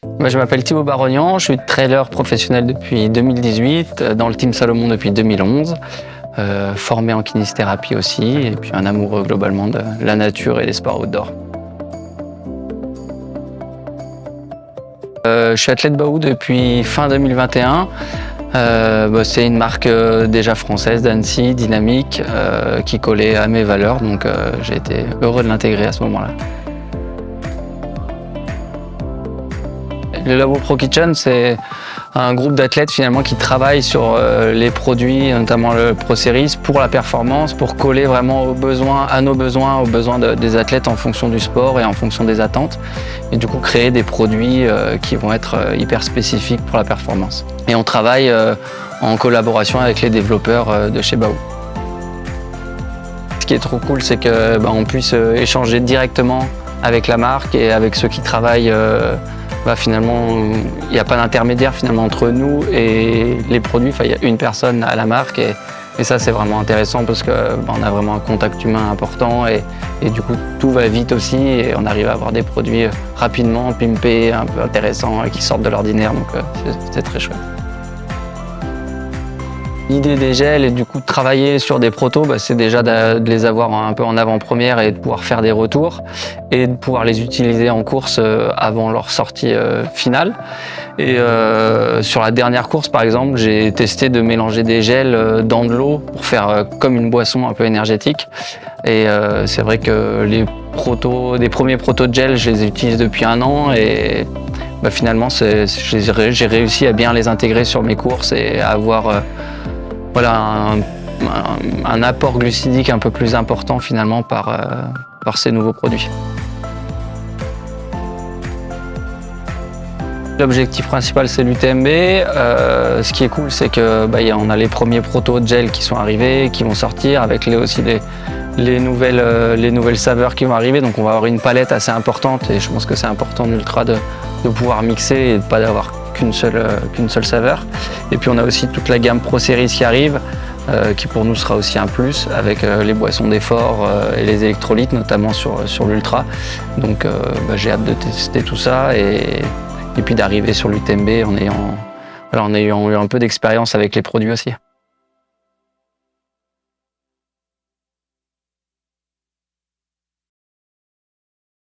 Je m'appelle Thibaut Barognan, je suis trailer professionnel depuis 2018, dans le Team Salomon depuis 2011, formé en kinésithérapie aussi, et puis un amoureux globalement de la nature et des sports outdoor. Je suis athlète Baoud depuis fin 2021. C'est une marque déjà française d'Annecy, dynamique, qui collait à mes valeurs, donc j'ai été heureux de l'intégrer à ce moment-là. Le Labo Pro Kitchen, c'est un groupe d'athlètes finalement qui travaillent sur les produits, notamment le Pro Series, pour la performance, pour coller vraiment aux besoins, aux besoins des athlètes en fonction du sport et en fonction des attentes. Et du coup, créer des produits qui vont être hyper spécifiques pour la performance. Et on travaille en collaboration avec les développeurs de chez Baoud. Ce qui est trop cool, c'est qu'on puisse échanger directement avec la marque et avec ceux qui travaillent. Finalement, il n'y a pas d'intermédiaire finalement entre nous et les produits. Il y a une personne à la marque et ça c'est vraiment intéressant parce qu'on a vraiment un contact humain important et du coup tout va vite aussi et on arrive à avoir des produits rapidement, pimpés, un peu intéressants qui sortent de l'ordinaire, donc c'est très chouette. L'idée des gels et du coup de travailler sur des protos, c'est déjà de les avoir un peu en avant-première et de pouvoir faire des retours et de pouvoir les utiliser en course avant leur sortie finale. Et sur la dernière course par exemple, j'ai testé de mélanger des gels dans de l'eau pour faire comme une boisson un peu énergétique. Et c'est vrai que des premiers protos de gel, je les utilise depuis 1 an et finalement j'ai réussi à bien les intégrer sur mes courses et à avoir un apport glucidique un peu plus important finalement par ces nouveaux produits. L'objectif principal c'est l'UTMB. Ce qui est cool c'est qu'on a les premiers protos de gel qui sont arrivés, qui vont sortir avec aussi les nouvelles saveurs qui vont arriver. Donc on va avoir une palette assez importante et je pense que c'est important en ultra de pouvoir mixer et de ne pas avoir qu'une seule saveur. Et puis on a aussi toute la gamme Pro Series qui arrive, qui pour nous sera aussi un plus, avec les boissons d'effort et les électrolytes, notamment sur l'ultra. Donc j'ai hâte de tester tout ça et puis d'arriver sur l'UTMB en ayant eu un peu d'expérience avec les produits aussi.